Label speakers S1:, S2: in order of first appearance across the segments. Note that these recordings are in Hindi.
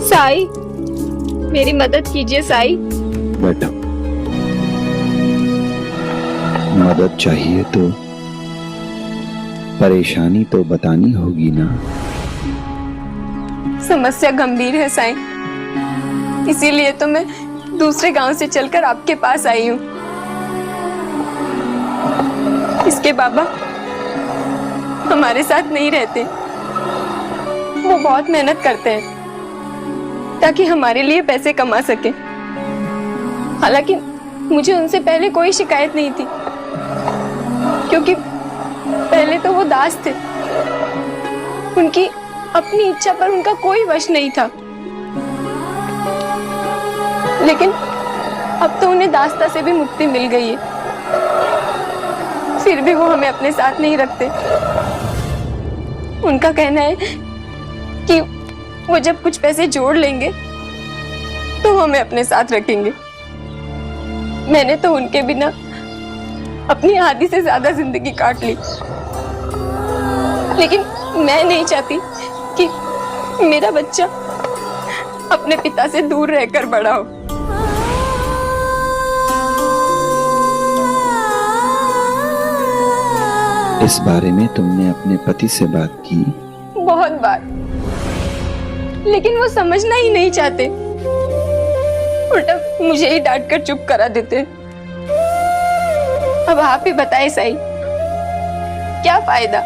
S1: साई, मेरी मदद कीजिए साई।
S2: बेटा, मदद चाहिए तो परेशानी तो बतानी होगी ना।
S1: समस्या गंभीर है साई, इसीलिए तो मैं दूसरे गांव से चलकर आपके पास आई हूँ। इसके बाबा हमारे साथ नहीं रहते, वो बहुत मेहनत करते हैं ताकि हमारे लिए पैसे कमा सके। हालांकि मुझे उनसे पहले कोई शिकायत नहीं थी, क्योंकि पहले तो वो दास थे, उनकी अपनी इच्छा पर उनका कोई वश नहीं था। लेकिन अब तो उन्हें दासता से भी मुक्ति मिल गई है, फिर भी वो हमें अपने साथ नहीं रखते। उनका कहना है कि वो जब कुछ पैसे जोड़ लेंगे तो हमें अपने साथ रखेंगे। मैंने तो उनके बिना अपनी आधी से ज्यादा जिंदगी काट ली, लेकिन मैं नहीं चाहती कि मेरा बच्चा अपने पिता से दूर रहकर बड़ा हो।
S2: इस बारे में तुमने अपने पति से बात की?
S1: बहुत बार, लेकिन वो समझना ही नहीं चाहते, उल्टा मुझे ही डांट कर चुप करा देते। अब आप ही बताएं साई, क्या फायदा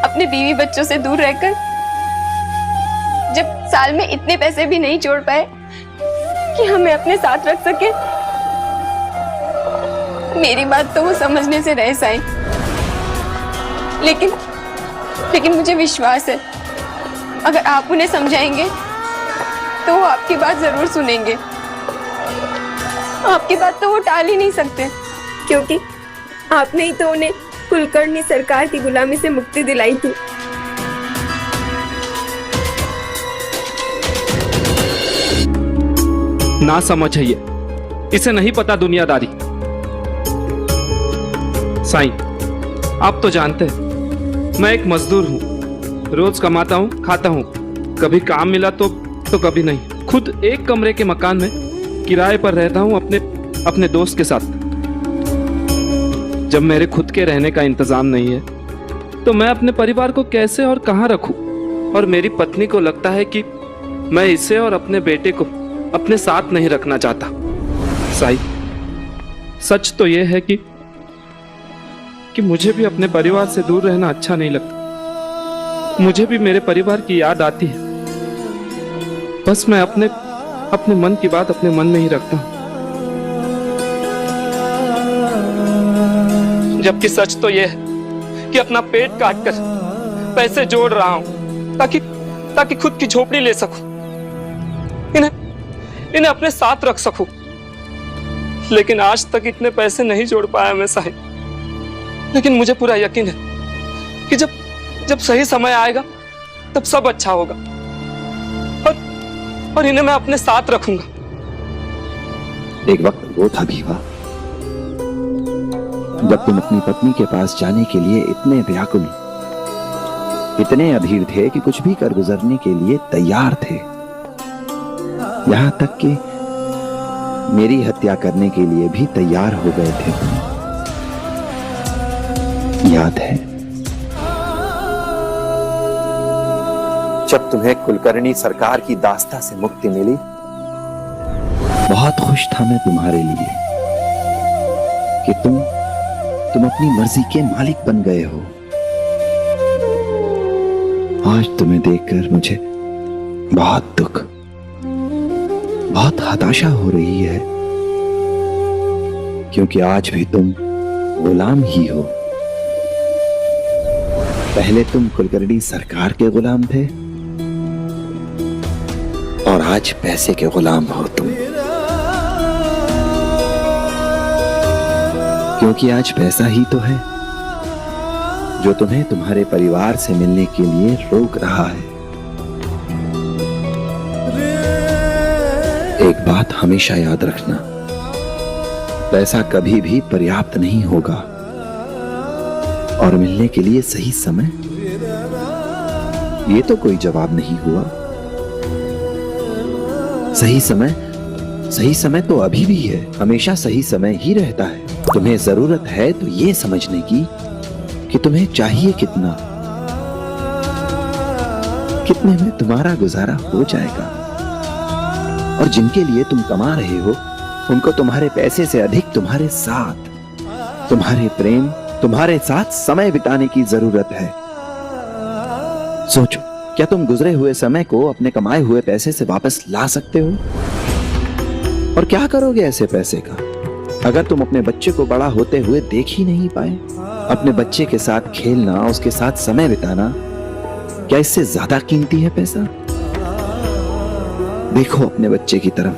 S1: अपने बीवी बच्चों से दूर रहकर, जब साल में इतने पैसे भी नहीं जोड़ पाए कि हमें अपने साथ रख सके। मेरी बात तो वो समझने से रहे साई, लेकिन मुझे विश्वास है अगर आप उन्हें समझाएंगे तो वो आपकी बात जरूर सुनेंगे। आपकी बात तो वो टाल ही नहीं सकते, क्योंकि आपने ही तो उन्हें कुलकर्णी सरकार की गुलामी से मुक्ति दिलाई थी।
S3: ना समझ है ये, इसे नहीं पता दुनियादारी। साईं, आप तो जानते हैं मैं एक मजदूर हूँ, रोज कमाता हूँ, खाता हूँ, कभी काम मिला तो कभी नहीं। खुद एक कमरे के मकान में किराए पर रहता हूँ अपने दोस्त के साथ। जब मेरे खुद के रहने का इंतजाम नहीं है तो मैं अपने परिवार को कैसे और कहाँ रखूं? और मेरी पत्नी को लगता है कि मैं इसे और अपने बेटे को अपने साथ नहीं रखना चाहता। साई, सच तो यह है कि मुझे भी अपने परिवार से दूर रहना अच्छा नहीं लगता। मुझे भी मेरे परिवार की याद आती है, बस मैं अपने मन की बात अपने मन में ही रखता हूं। जबकि सच तो यह है कि अपना पेट काट कर पैसे जोड़ रहा हूं ताकि खुद की झोपड़ी ले सकूं, इन्हें अपने साथ रख सकूं। लेकिन आज तक इतने पैसे नहीं जोड़ पाया मैं साहिब। लेकिन मुझे पूरा यकीन है कि जब सही समय आएगा तब सब अच्छा होगा और इन्हें मैं अपने साथ रखूंगा।
S2: एक वक्त वो था भीवा जब तुम अपनी पत्नी के पास जाने के लिए इतने व्याकुल, इतने अधीर थे कि कुछ भी कर गुजरने के लिए तैयार थे। यहां तक कि मेरी हत्या करने के लिए भी तैयार हो गए थे। याद है जब तुम्हें कुलकर्णी सरकार की दास्ता से मुक्ति मिली? बहुत खुश था मैं तुम्हारे लिए कि तुम अपनी मर्जी के मालिक बन गए हो। आज तुम्हें देखकर मुझे बहुत दुख, बहुत हताशा हो रही है, क्योंकि आज भी तुम गुलाम ही हो। पहले तुम कुलकर्णी सरकार के गुलाम थे और आज पैसे के गुलाम हो तुम, क्योंकि आज पैसा ही तो है जो तुम्हें तुम्हारे परिवार से मिलने के लिए रोक रहा है। एक बात हमेशा याद रखना, पैसा कभी भी पर्याप्त नहीं होगा और मिलने के लिए सही समय, ये तो कोई जवाब नहीं हुआ। सही समय तो अभी भी है, हमेशा सही समय ही रहता है। तुम्हें जरूरत है तो ये समझने की कि तुम्हें चाहिए कितना, कितने में तुम्हारा गुजारा हो जाएगा। और जिनके लिए तुम कमा रहे हो उनको तुम्हारे पैसे से अधिक तुम्हारे साथ, तुम्हारे प्रेम, तुम्हारे साथ समय बिताने की जरूरत है। सोचो, क्या तुम गुजरे हुए समय को अपने कमाए हुए पैसे से वापस ला सकते हो? और क्या करोगे ऐसे पैसे का अगर तुम अपने बच्चे को बड़ा होते हुए देख ही नहीं पाए? अपने बच्चे के साथ खेलना, उसके साथ समय बिताना, क्या इससे ज्यादा कीमती है पैसा? देखो अपने बच्चे की तरफ,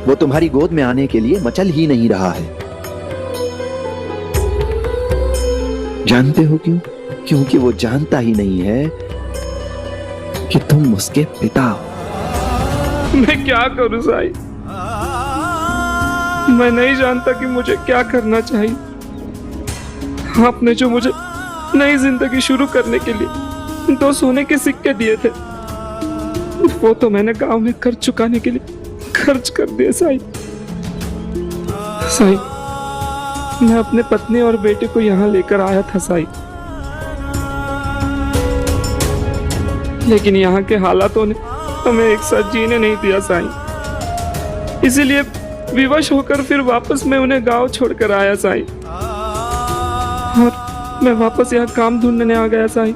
S2: वो तुम्हारी गोद में आने के लिए मचल ही नहीं रहा है। जानते हो क्यों? क्योंकि वो जानता ही नहीं है कि तुम उसके पिता हो।
S3: मैं क्या करूं साईं? मैं नहीं जानता कि मुझे क्या करना चाहिए। आपने जो मुझे नई जिंदगी शुरू करने के लिए 2 सोने के सिक्के दिए थे, वो तो मैंने गांव में कर्ज चुकाने के लिए खर्च कर दिए साईं। साईं, मैं अपने पत्नी और बेटे को यहाँ लेकर आया था साईं, लेकिन यहाँ के हालातों ने हमें एक साथ जीने नहीं दिया साईं। इसीलिए विवश होकर फिर वापस मैं उन्हें गांव छोड़कर आया साईं। और मैं वापस यहाँ काम ढूंढने आ गया साईं,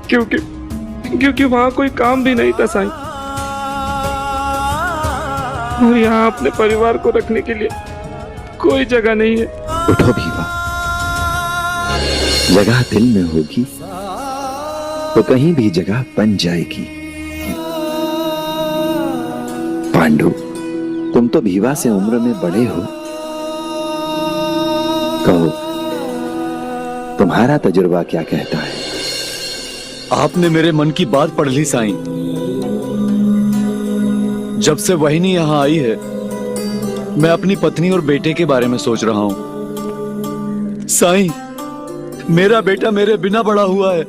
S3: क्योंकि वहां कोई काम भी नहीं था साईं। और यहाँ अपने परिवार को रखने के लिए कोई जगह नहीं है।
S2: उठो भीवा, जगह दिल में होगी तो कहीं भी जगह बन जाएगी। पांडु, तुम तो भीवा से उम्र में बड़े हो, कहो तुम्हारा तजुर्बा क्या कहता है?
S4: आपने मेरे मन की बात पढ़ ली साईं। जब से वहिनी यहां आई है, मैं अपनी पत्नी और बेटे के बारे में सोच रहा हूं। साईं, मेरा बेटा मेरे बिना बड़ा हुआ है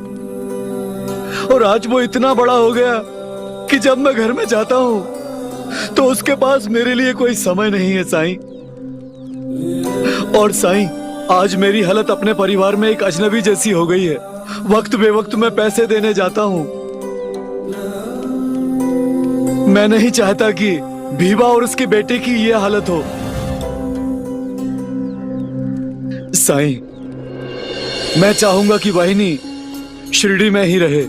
S4: और आज वो इतना बड़ा हो गया कि जब मैं घर में जाता हूं तो उसके पास मेरे लिए कोई समय नहीं है साईं। और साईं, आज मेरी हालत अपने परिवार में एक अजनबी जैसी हो गई है। वक्त बेवक्त मैं पैसे देने जाता हूं। मैं नहीं चाहता कि भीवा और उसके बेटे की यह हालत हो। साईं, मैं चाहूंगा कि वाहिनी शिरडी में ही रहे।